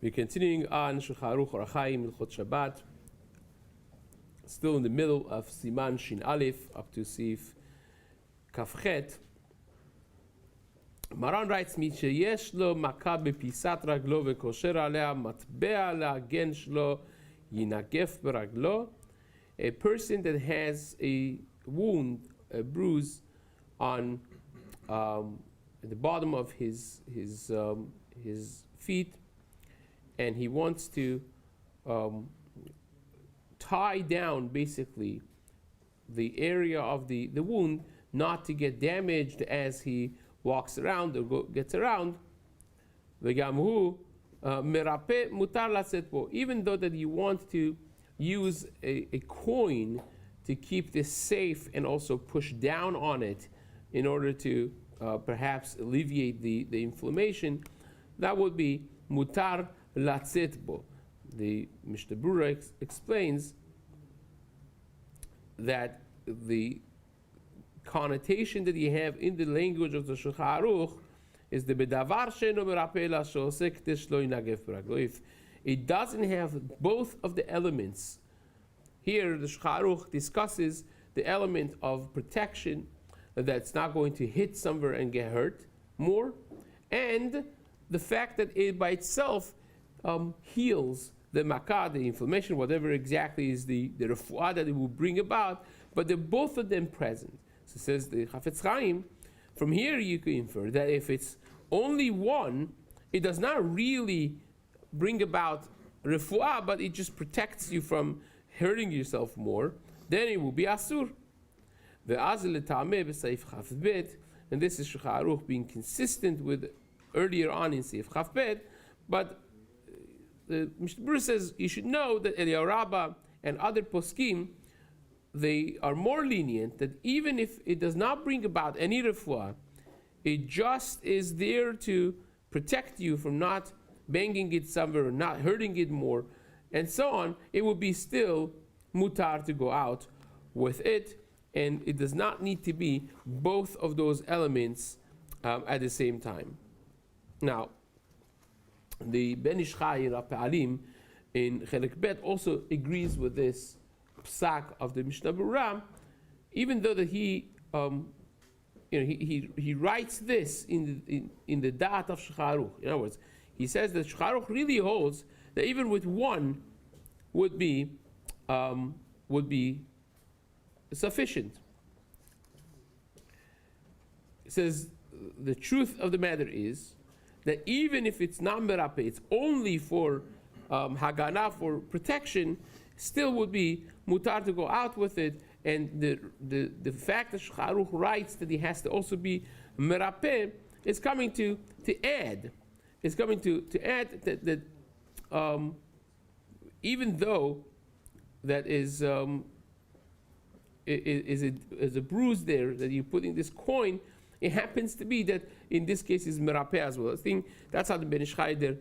We're continuing on Shulchan Aruch Orach Chaim Hilchot Shabbat. Still in the middle of Siman Shin Aleph up to Seif Kafchet. Maran writes, "Mi sheyesh lo makah bepisat raglo vekosher alea matbea la'agen shlo yinagef beraglo." A person that has a wound, a bruise on at the bottom of his feet, and he wants to tie down basically the area of the wound not to get damaged as he walks around or gets around. Even though that you want to use a coin to keep this safe and also push down on it in order to perhaps alleviate the inflammation, that would be mutar latzet bo. The Mishna Berura explains that the connotation that you have in the language of the Shulchan Aruch is the bedavar she'eno merapeh la she'oseh k'dei shelo yinagef beraglo. If it doesn't have both of the elements, here the Shulchan Aruch discusses the element of protection that's not going to hit somewhere and get hurt more, and the fact that it by itself heals the makah, the inflammation, whatever exactly is the refuah that it will bring about, but they're both of them present. So says the Chafetz Chaim, from here you can infer that if it's only one, it does not really bring about refuah, but it just protects you from hurting yourself more, then it will be asur. And this is Shulchan Aruch being consistent with earlier on in Seif Chaf Bet, but the Mishna Berura says you should know that Eliyahu Rabbah and other poskim, they are more lenient, that even if it does not bring about any refuah, it just is there to protect you from not banging it somewhere or not hurting it more, and so on. It will be still mutar to go out with it, and it does not need to be both of those elements at the same time. Now, the Ben Ish Chai Rap'alim in Chelek Bet also agrees with this psak of the Mishna Berura, even though that he writes this in the Da'at of Shulchan Aruch. In other words, he says that Shulchan Aruch really holds that even with one would be sufficient. It says the truth of the matter is that even if it's not merapeh, it's only for hagana, for protection, still would be mutar to go out with it. And the fact that Shulchan Aruch writes that he has to also be merapeh is coming to add. It's coming to add that even though that is a bruise there that you're putting this coin, it happens to be that in this case is merapeh as well. I think that's how the Ben Ish Chai there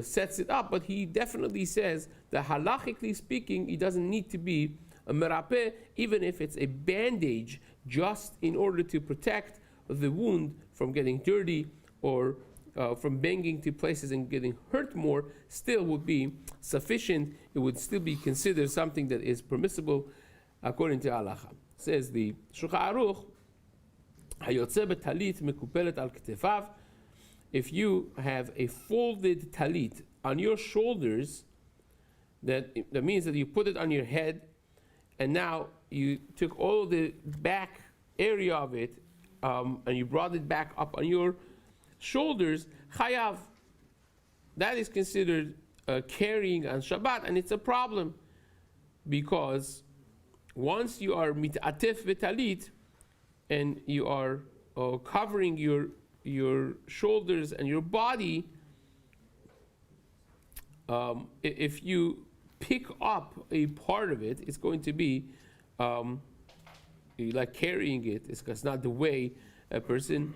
sets it up, but he definitely says that halachically speaking, it doesn't need to be a merapeh, even if it's a bandage, just in order to protect the wound from getting dirty or from banging to places and getting hurt more, still would be sufficient. It would still be considered something that is permissible according to halacha. Says the Shulchan Aruch, hayotze betalit mekupelet al ktefav. If you have a folded talit on your shoulders, that means that you put it on your head, and now you took all the back area of it and you brought it back up on your shoulders, chayav. That is considered carrying on Shabbat, and it's a problem because once you are mit'atef v'talit and you are covering your shoulders and your body, if you pick up a part of it, it's going to be like carrying it. It's not the way a person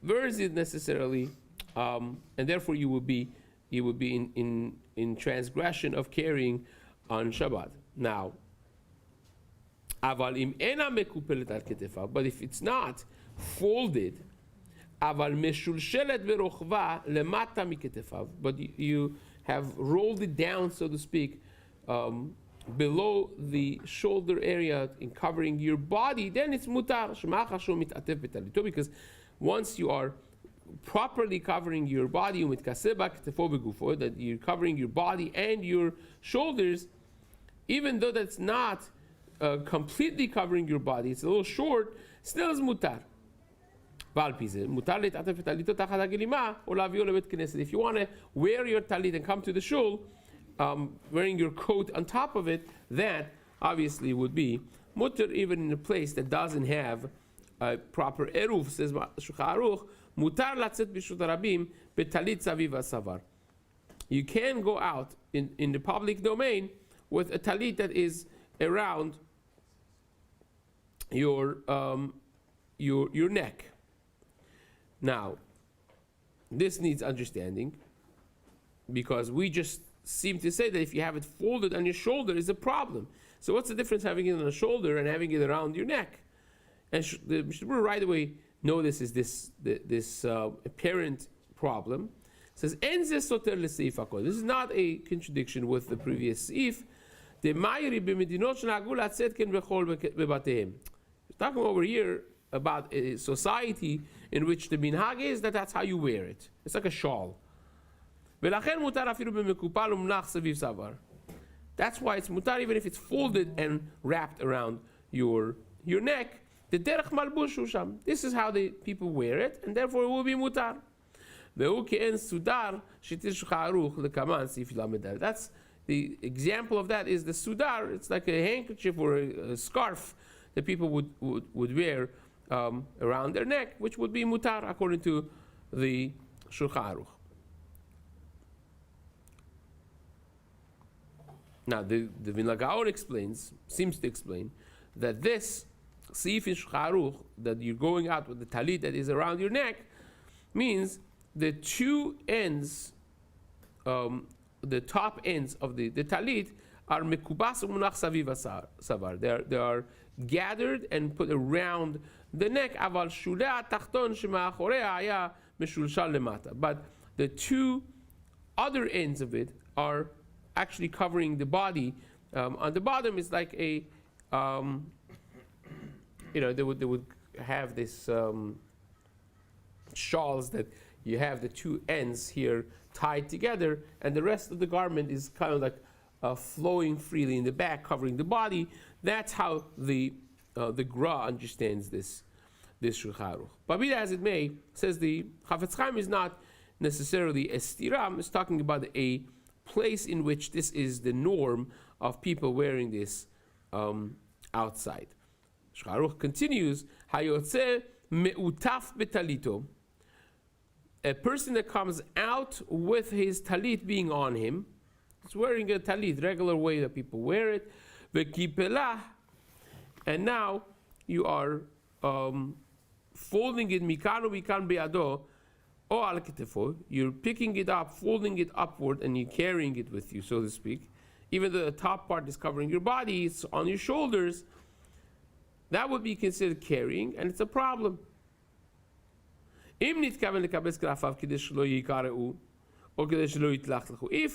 wears it necessarily, and therefore you would be in transgression of carrying on Shabbat. Now, but if it's not folded, אבל משולשלת ברוחבה למטה מכתפיו. But you have rolled it down, so to speak, below the shoulder area in covering your body, then it's mutar. Because once you are properly covering your body, that you're covering your body and your shoulders, even though that's not completely covering your body, it's a little short, still is mutar. If you want to wear your talit and come to the shul, wearing your coat on top of it, that obviously would be mutar, even in a place that doesn't have a proper eruv. Says Shulchan Aruch, mutar latzet b'shut harabim betalit saviv hasavar. You can go out in the public domain with a talit that is around your neck. Now, this needs understanding, because we just seem to say that if you have it folded on your shoulder is a problem. So what's the difference having it on the shoulder and having it around your neck? And the Mishna Berura right away notices this apparent problem. It says, En ze soter leseif hakol. This is not a contradiction with the previous seif. The mayri b'medinot shenahagu latzet ken bechol bebatehem. We're talking over here about a society in which the minhag is that that's how you wear it. It's like a shawl. That's why it's mutar even if it's folded and wrapped around your neck. The derech malbush sham. This is how the people wear it, and therefore it will be mutar. That's the example of that is the sudar. It's like a handkerchief or a scarf that people would wear around their neck, which would be mutar according to the Shulchan Aruch. Now the Vilna Gaon seems to explain that this seif in Shulchan Aruch, that you're going out with the talit that is around your neck, means the two ends, the top ends of the talit are mekubas umunach saviv savar. They are gathered and put around the neck. Aval shulei tachton shema'achorea haya meshulshal lemata. But the two other ends of it are actually covering the body. On the bottom is like a, they would have this shawls that you have the two ends here tied together, and the rest of the garment is kind of like flowing freely in the back, covering the body. That's how the Gra understands this Shulchan Aruch. But be that as it may, says the Chafetz Chaim is not necessarily a stiram. It's talking about a place in which this is the norm of people wearing this outside. Shulchan Aruch continues, Hayotze me'utaf betalito. A person that comes out with his talit being on him, it's wearing a talit, regular way that people wear it, ve'kipelah, and now you are folding it mikano mikan be'ado, o al ketefo, you're picking it up, folding it upward, and you're carrying it with you, so to speak. Even though the top part is covering your body, it's on your shoulders, that would be considered carrying, and it's a problem. If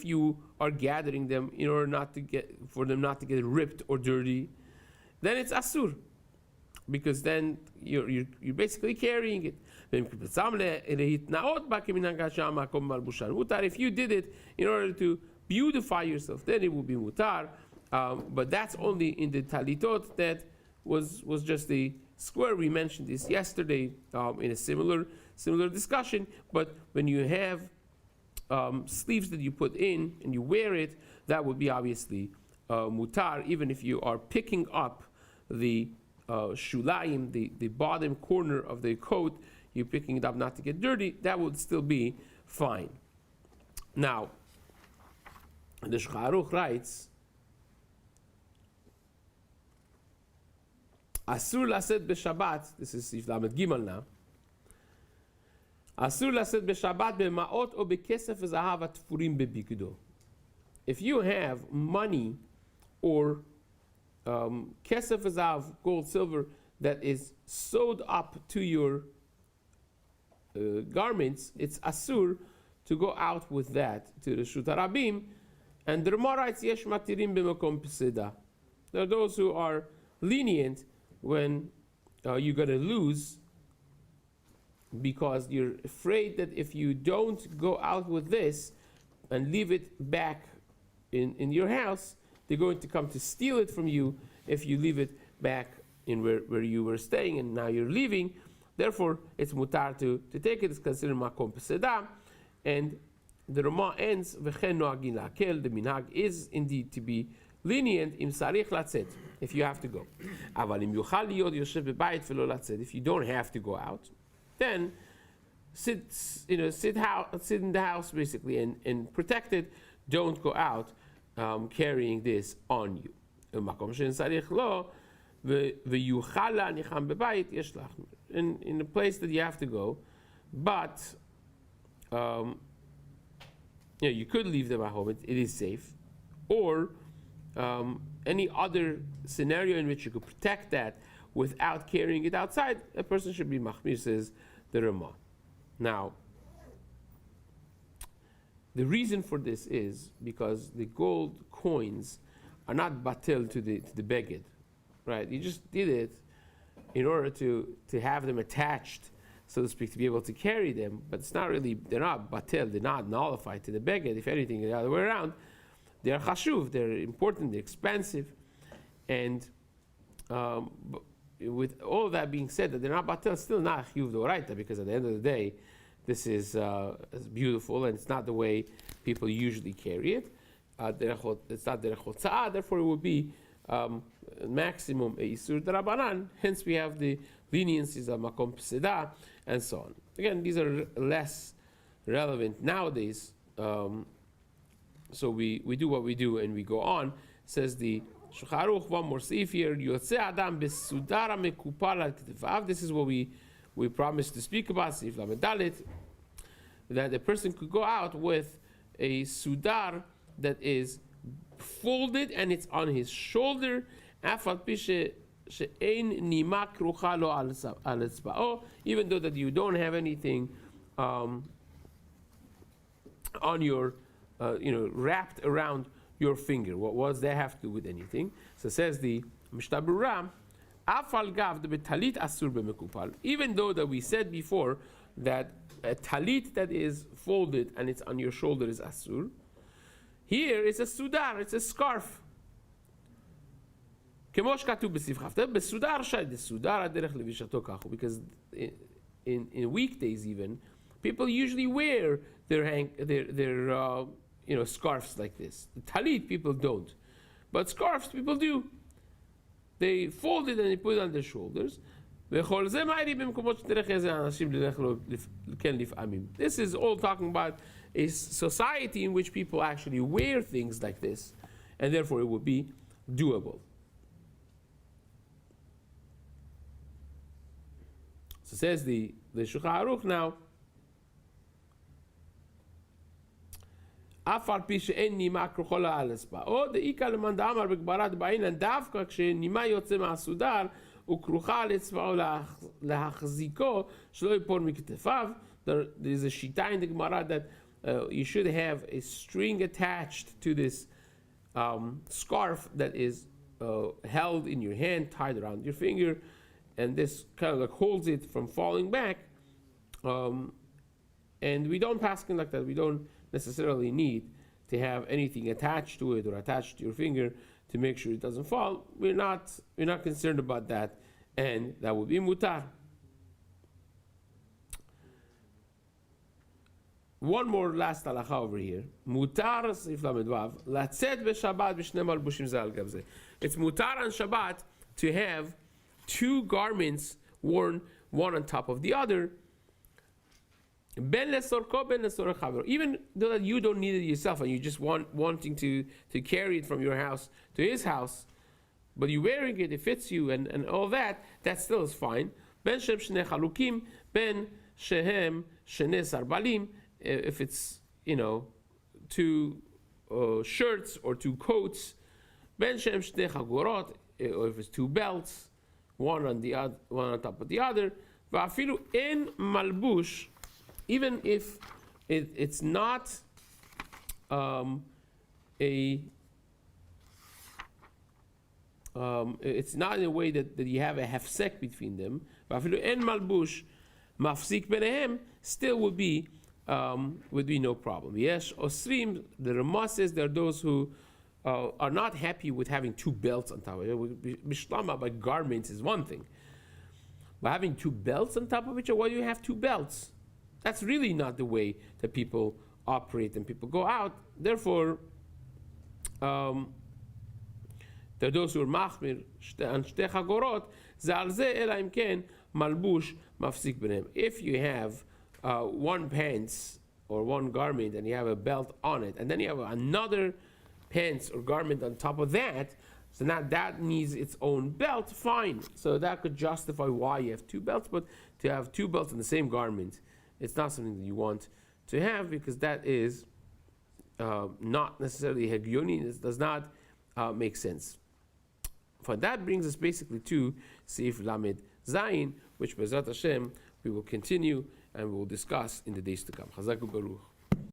you are gathering them in order for them not to get ripped or dirty, then it's asur, because then you're basically carrying it. If you did it in order to beautify yourself, then it would be mutar. But that's only in the talitot that was just the square. We mentioned this yesterday in a similar discussion. But when you have sleeves that you put in and you wear it, that would be obviously mutar, even if you are picking up the shulayim, the bottom corner of the coat, you're picking it up not to get dirty, that would still be fine. Now, the Shulchan Aruch writes, Asur laset b'Shabbat, this is Seif Lamed Gimel now, Asur laset b'Shabbat b'ma'ot o b'kesef v'zahav atfurim b'bigdo. If you have money or kesef v'zahav, gold, silver, that is sewed up to your garments, it's asur to go out with that to the Reshut HaRabim. And the Rama writes, Yesh matirim b'makom peseda. There are those who are lenient when you're going to lose, because you're afraid that if you don't go out with this and leave it back in your house, they're going to come to steal it from you if you leave it back in where you were staying and now you're leaving. Therefore, it's mutar to take it. It's considered makom peseda. And the Rama ends, V'chen noagin la'akel, the minhag is indeed to be lenient, im sarich latzet, if you have to go. Aval im yuchal liyot yoshev bebayit v'lo latzet, if you don't have to go out, then sit in the house basically and protect it. Don't go out carrying this on you. In a place that you have to go, but you could leave them at home. It is safe, or any other scenario in which you could protect that without carrying it outside, a person should be machmir, says the Rama. Now, the reason for this is because the gold coins are not batel to the beged, right? You just did it in order to have them attached, so to speak, to be able to carry them, but it's not really, they're not batel, they're not nullified to the beged. If anything, the other way around, they're chashuv, they're important, they're expensive, and with all of that being said, that they're not batel, still not chiyuv d'oraita, because at the end of the day, this is beautiful, and it's not the way people usually carry it. It's not derech hotza'ah, therefore it would be maximum isur d'rabanan. Hence we have the leniencies of makom peseda and so on. Again, these are less relevant nowadays. So we do what we do and we go on. Says the Shulchan Aruch, one more seif here. Yotzei adam besudara mekupal al ktefav. This is what we promised to speak about. Seif lamed dalet, that a person could go out with a sudar that is folded and it's on his shoulder. Afal pishe she'ein nima krucha lo al etzba'o, even though that you don't have anything on your wrapped around your finger. What does that have to do with anything? So says the Mishna Berura, Afal gav de betalit asur b'mekupal. Even though that we said before that a talit that is folded and it's on your shoulder is asur, here it's a sudar, it's a scarf. Because in weekdays even, people usually wear their scarves like this. The talit people don't, but scarves people do. They fold it and they put it on their shoulders. This is all talking about a society in which people actually wear things like this, and therefore it would be doable. So says the Shulchan Aruch now, Afar pi she'en nima krucha lo al etzba'o, de'ika leman da'amar b'gbarat ba'inan davka kshenima yotze ma'asudar ukrucha al etzba'o lahachziko shelo yipol miktefav. There is a shita in the Gemara that you should have a string attached to this scarf that is held in your hand, tied around your finger, and this kind of like holds it from falling back. And we don't paskin like that. We don't necessarily need to have anything attached to it or attached to your finger to make sure it doesn't fall. We're not concerned about that, and that would be mutar. One more last halacha over here. Mutar seif lamed vav latzet b'Shabbat b'shnei malbushim ze al gav ze. It's mutar on Shabbat to have two garments worn one on top of the other. Ben lesorko ben lesor chavero. Even though that you don't need it yourself and you just wanting to carry it from your house to his house, but you're wearing it, it fits you and all that still is fine. Ben shem shnei chalukim, ben shehem shnei sarbalim. If it's two shirts or two coats, ben shem shnei chagorot, or if it's two belts, one on top of the other. Va'afilu en malbush even if it's not it's not in a way that you have a hefsek between them. En malbush mafsik benehem still would be no problem. Yes, osrim. The Ramah says there are those who are not happy with having two belts on top of it. Mishlama by garments is one thing, but having two belts on top of each other, why do you have two belts? That's really not the way that people operate and people go out. Therefore, there are those who are machmir and shte chagorot zal ze ela im ken malbush mafsik benem. If you have one pants or one garment and you have a belt on it, and then you have another pants or garment on top of that, so now that needs its own belt, fine. So that could justify why you have two belts, but to have two belts in the same garment, it's not something that you want to have, because that is not necessarily hegyoni. It does not make sense. For that brings us basically to Seif Lamed Zayin, which Bezrat Hashem we will continue and we will discuss in the days to come. Chazak u'baruch.